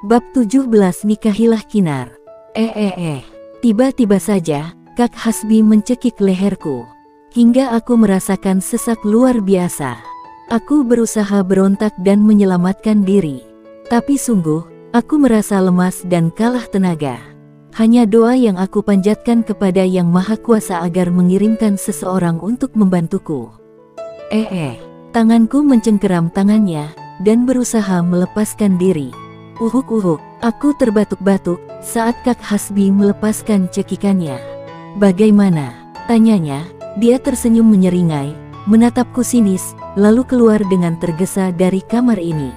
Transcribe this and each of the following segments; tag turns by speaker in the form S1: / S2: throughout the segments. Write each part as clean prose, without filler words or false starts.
S1: Bab 17 Nikahilah Kinar. Tiba-tiba saja, Kak Hasbi mencekik leherku. Hingga aku merasakan sesak luar biasa. Aku berusaha berontak dan menyelamatkan diri. Tapi sungguh, aku merasa lemas dan kalah tenaga. Hanya doa yang aku panjatkan kepada Yang Maha Kuasa agar mengirimkan seseorang untuk membantuku. Tanganku mencengkeram tangannya, dan berusaha melepaskan diri. Uhuk, aku terbatuk-batuk saat Kak Hasbi melepaskan cekikannya. Bagaimana? Tanyanya. Dia tersenyum menyeringai, menatapku sinis, lalu keluar dengan tergesa dari kamar ini.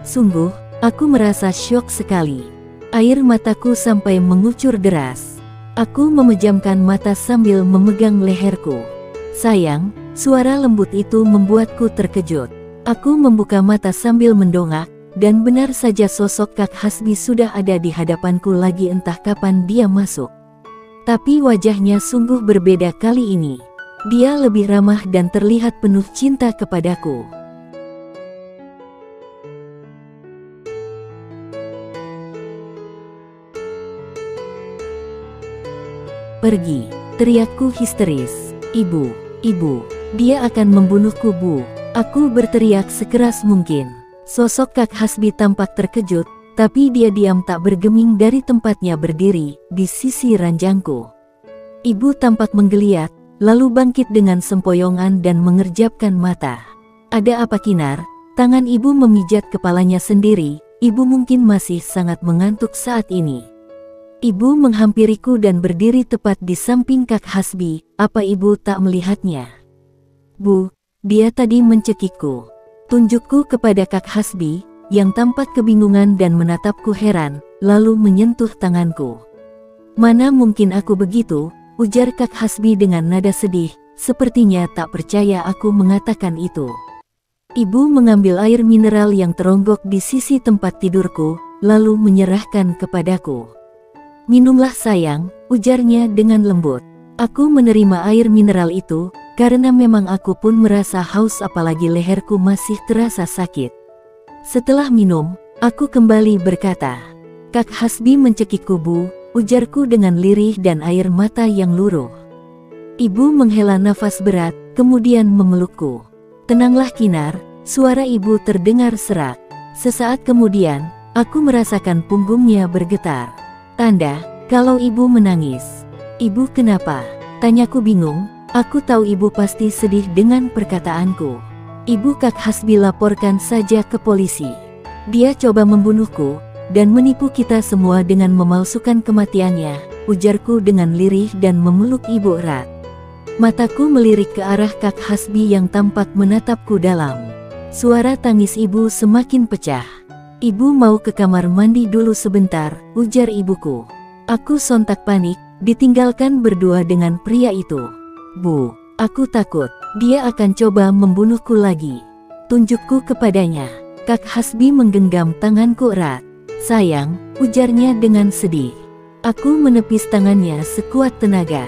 S1: Sungguh, aku merasa syok sekali. Air mataku sampai mengucur deras. Aku memejamkan mata sambil memegang leherku. Sayang, suara lembut itu membuatku terkejut. Aku membuka mata sambil mendongak, dan benar saja sosok Kak Hasbi sudah ada di hadapanku lagi, entah kapan dia masuk. Tapi wajahnya sungguh berbeda kali ini. Dia lebih ramah dan terlihat penuh cinta kepadaku. Pergi, teriakku histeris. Ibu, dia akan membunuhku, Bu. Aku berteriak sekeras mungkin. Sosok Kak Hasbi tampak terkejut, tapi dia diam tak bergeming dari tempatnya berdiri di sisi ranjangku. Ibu tampak menggeliat, lalu bangkit dengan sempoyongan dan mengerjapkan mata. Ada apa, Kinar? Tangan ibu memijat kepalanya sendiri. Ibu mungkin masih sangat mengantuk saat ini. Ibu menghampiriku dan berdiri tepat di samping Kak Hasbi. Apa ibu tak melihatnya? Bu, dia tadi mencekikku. Tunjukku kepada Kak Hasbi, yang tampak kebingungan dan menatapku heran, lalu menyentuh tanganku. Mana mungkin aku begitu, ujar Kak Hasbi dengan nada sedih, sepertinya tak percaya aku mengatakan itu. Ibu mengambil air mineral yang teronggok di sisi tempat tidurku, lalu menyerahkan kepadaku. Minumlah sayang, ujarnya dengan lembut. Aku menerima air mineral itu, karena memang aku pun merasa haus apalagi leherku masih terasa sakit. Setelah minum, aku kembali berkata, Kak Hasbi mencekikku, Bu, ujarku dengan lirih dan air mata yang luruh. Ibu menghela nafas berat, kemudian memelukku. Tenanglah, Kinar, suara ibu terdengar serak. Sesaat kemudian, aku merasakan punggungnya bergetar. Tanda, kalau ibu menangis. Ibu kenapa? Tanyaku bingung. Aku tahu ibu pasti sedih dengan perkataanku. Ibu, Kak Hasbi laporkan saja ke polisi. Dia coba membunuhku, dan menipu kita semua dengan memalsukan kematiannya, ujarku dengan lirih dan memeluk ibu erat. Mataku melirik ke arah Kak Hasbi yang tampak menatapku dalam. Suara tangis ibu semakin pecah. Ibu mau ke kamar mandi dulu sebentar, ujar ibuku. Aku sontak panik, ditinggalkan berdua dengan pria itu. Bu, aku takut, dia akan coba membunuhku lagi. Tunjukku kepadanya. Kak Hasbi menggenggam tanganku erat. Sayang, ujarnya dengan sedih. Aku menepis tangannya sekuat tenaga.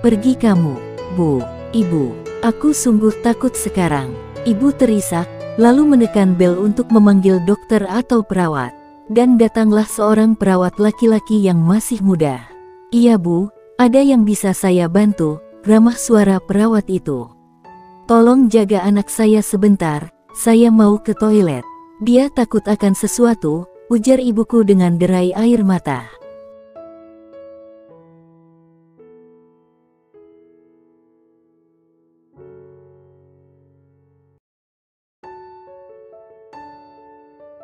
S1: Pergi kamu, Bu. Ibu, aku sungguh takut sekarang. Ibu terisak, lalu menekan bel untuk memanggil dokter atau perawat. Dan datanglah seorang perawat laki-laki yang masih muda. Iya, Bu, ada yang bisa saya bantu? Ramah suara perawat itu. Tolong jaga anak saya sebentar, saya mau ke toilet. Dia takut akan sesuatu, ujar ibuku dengan derai air mata.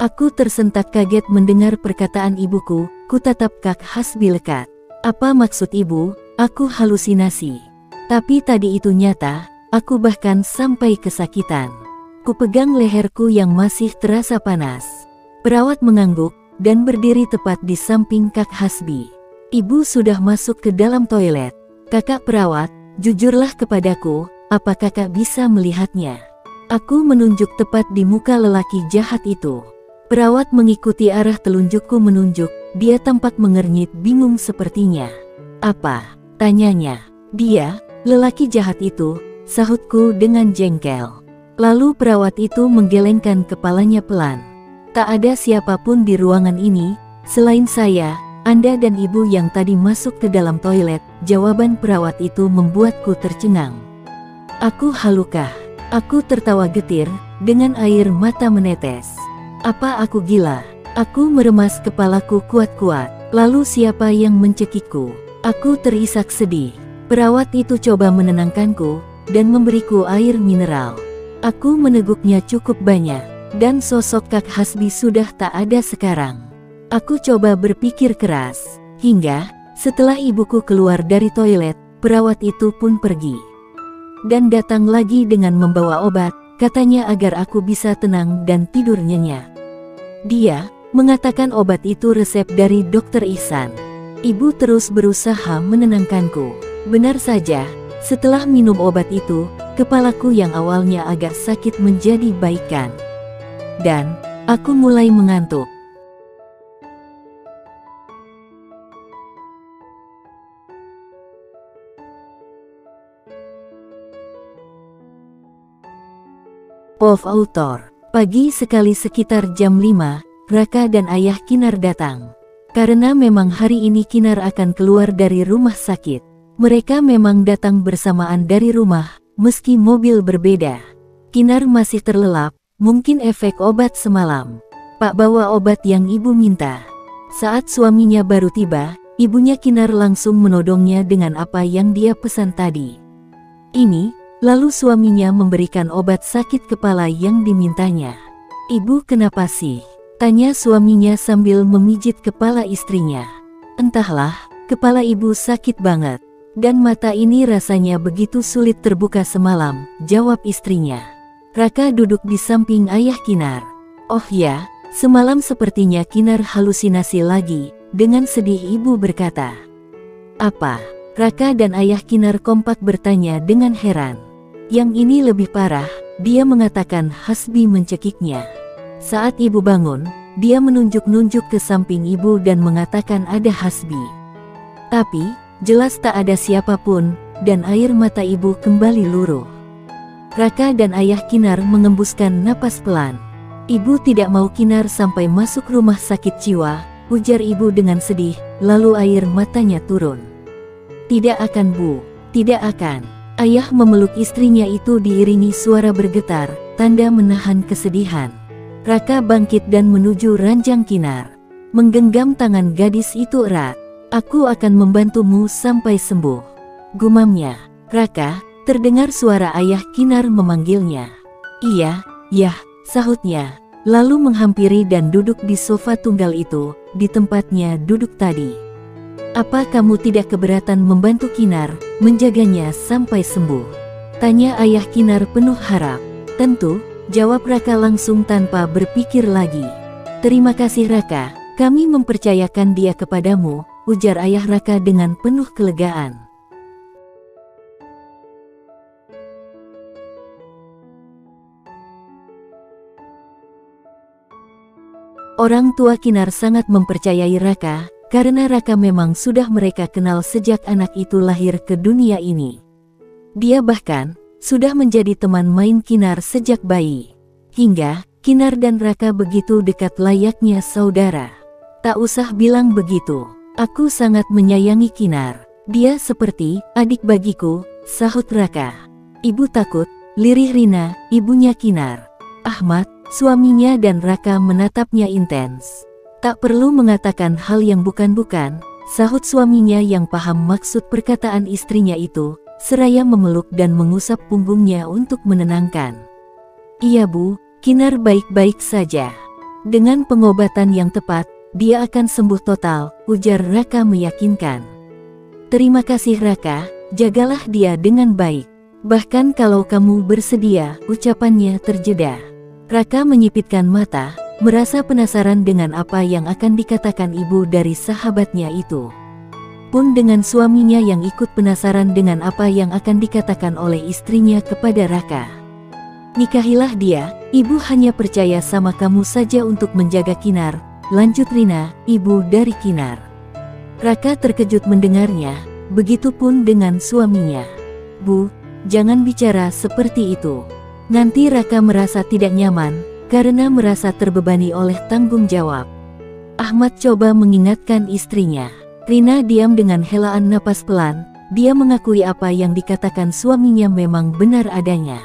S1: Aku tersentak kaget mendengar perkataan ibuku. Kutatap Kak Hasbi lekat. Apa maksud ibu? Aku halusinasi. Tapi tadi itu nyata, aku bahkan sampai kesakitan. Kupegang leherku yang masih terasa panas. Perawat mengangguk, dan berdiri tepat di samping Kak Hasbi. Ibu sudah masuk ke dalam toilet. Kakak perawat, jujurlah kepadaku, apa kakak bisa melihatnya? Aku menunjuk tepat di muka lelaki jahat itu. Perawat mengikuti arah telunjukku menunjuk, dia tampak mengernyit bingung sepertinya. Apa? Tanyanya. Dia, lelaki jahat itu, sahutku dengan jengkel. Lalu perawat itu menggelengkan kepalanya pelan. Tak ada siapapun di ruangan ini, selain saya, Anda dan Ibu yang tadi masuk ke dalam toilet. Jawaban perawat itu membuatku tercengang. Aku halukah? Aku tertawa getir, dengan air mata menetes. Apa aku gila? Aku meremas kepalaku kuat-kuat. Lalu siapa yang mencekikku? Aku terisak sedih. Perawat itu coba menenangkanku, dan memberiku air mineral. Aku meneguknya cukup banyak, dan sosok Kak Hasbi sudah tak ada sekarang. Aku coba berpikir keras, hingga setelah ibuku keluar dari toilet, perawat itu pun pergi. Dan datang lagi dengan membawa obat, katanya agar aku bisa tenang dan tidur nyenyak. Dia mengatakan obat itu resep dari Dokter Ihsan. Ibu terus berusaha menenangkanku. Benar saja, setelah minum obat itu, kepalaku yang awalnya agak sakit menjadi baikan. Dan aku mulai mengantuk. POV Autor. Pagi sekali sekitar jam 5, Raka dan ayah Kinar datang. Karena memang hari ini Kinar akan keluar dari rumah sakit. Mereka memang datang bersamaan dari rumah, meski mobil berbeda. Kinar masih terlelap, mungkin efek obat semalam. Pak, bawa obat yang ibu minta. Saat suaminya baru tiba, ibunya Kinar langsung menodongnya dengan apa yang dia pesan tadi. Ini, lalu suaminya memberikan obat sakit kepala yang dimintanya. Ibu kenapa sih? Tanya suaminya sambil memijit kepala istrinya. Entahlah, kepala ibu sakit banget. Dan mata ini rasanya begitu sulit terbuka semalam, jawab istrinya. Raka duduk di samping ayah Kinar. Oh ya, semalam sepertinya Kinar halusinasi lagi, dengan sedih ibu berkata. Apa? Raka dan ayah Kinar kompak bertanya dengan heran. Yang ini lebih parah, dia mengatakan Hasbi mencekiknya. Saat ibu bangun, dia menunjuk-nunjuk ke samping ibu dan mengatakan ada Hasbi. Tapi jelas tak ada siapapun, dan air mata ibu kembali luruh. Raka dan ayah Kinar mengembuskan napas pelan. Ibu tidak mau Kinar sampai masuk rumah sakit jiwa, ujar ibu dengan sedih, lalu air matanya turun. Tidak akan Bu, tidak akan. Ayah memeluk istrinya itu diiringi suara bergetar, tanda menahan kesedihan. Raka bangkit dan menuju ranjang Kinar. Menggenggam tangan gadis itu erat. Aku akan membantumu sampai sembuh, gumamnya. Raka, terdengar suara ayah Kinar memanggilnya. Iya, yah, sahutnya, lalu menghampiri dan duduk di sofa tunggal itu, di tempatnya duduk tadi. Apa kamu tidak keberatan membantu Kinar, menjaganya sampai sembuh? Tanya ayah Kinar penuh harap. Tentu, jawab Raka langsung tanpa berpikir lagi. Terima kasih Raka, kami mempercayakan dia kepadamu, ujar ayah Raka dengan penuh kelegaan. Orang tua Kinar sangat mempercayai Raka, karena Raka memang sudah mereka kenal sejak anak itu lahir ke dunia ini. Dia bahkan sudah menjadi teman main Kinar sejak bayi. Hingga Kinar dan Raka begitu dekat layaknya saudara. Tak usah bilang begitu. Aku sangat menyayangi Kinar. Dia seperti adik bagiku, sahut Raka. Ibu takut, lirih Rina, ibunya Kinar. Ahmad, suaminya dan Raka menatapnya intens. Tak perlu mengatakan hal yang bukan-bukan, sahut suaminya yang paham maksud perkataan istrinya itu, seraya memeluk dan mengusap punggungnya untuk menenangkan. Iya Bu, Kinar baik-baik saja. Dengan pengobatan yang tepat, dia akan sembuh total, ujar Raka meyakinkan. Terima kasih Raka, jagalah dia dengan baik. Bahkan kalau kamu bersedia, ucapannya terjeda. Raka menyipitkan mata, merasa penasaran dengan apa yang akan dikatakan ibu dari sahabatnya itu. Pun dengan suaminya yang ikut penasaran dengan apa yang akan dikatakan oleh istrinya kepada Raka. Nikahilah dia, ibu hanya percaya sama kamu saja untuk menjaga Kinar, lanjut Rina, ibu dari Kinar. Raka terkejut mendengarnya, begitupun dengan suaminya. Bu, jangan bicara seperti itu. Nanti Raka merasa tidak nyaman, karena merasa terbebani oleh tanggung jawab. Ahmad coba mengingatkan istrinya. Rina diam dengan helaan napas pelan. Dia mengakui apa yang dikatakan suaminya memang benar adanya.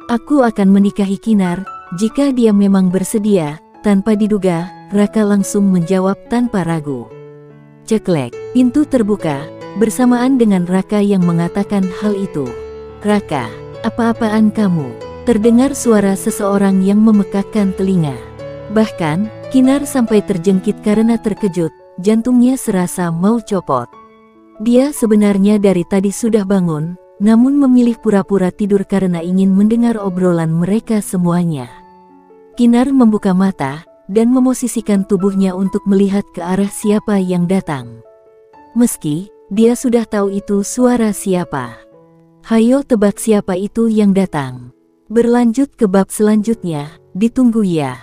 S1: Aku akan menikahi Kinar, jika dia memang bersedia. Tanpa diduga, Raka langsung menjawab tanpa ragu. Ceklek, pintu terbuka, bersamaan dengan Raka yang mengatakan hal itu. Raka, apa-apaan kamu? Terdengar suara seseorang yang memekakkan telinga. Bahkan, Kinar sampai terjengkit karena terkejut, jantungnya serasa mau copot. Dia sebenarnya dari tadi sudah bangun, namun memilih pura-pura tidur karena ingin mendengar obrolan mereka semuanya. Kinar membuka mata, dan memosisikan tubuhnya untuk melihat ke arah siapa yang datang. Meski, dia sudah tahu itu suara siapa. Hayo tebak siapa itu yang datang. Berlanjut ke bab selanjutnya, ditunggu ya.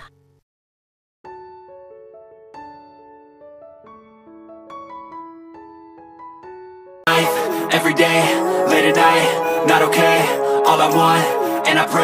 S2: Every day, late at night, not okay. All I want, and I pray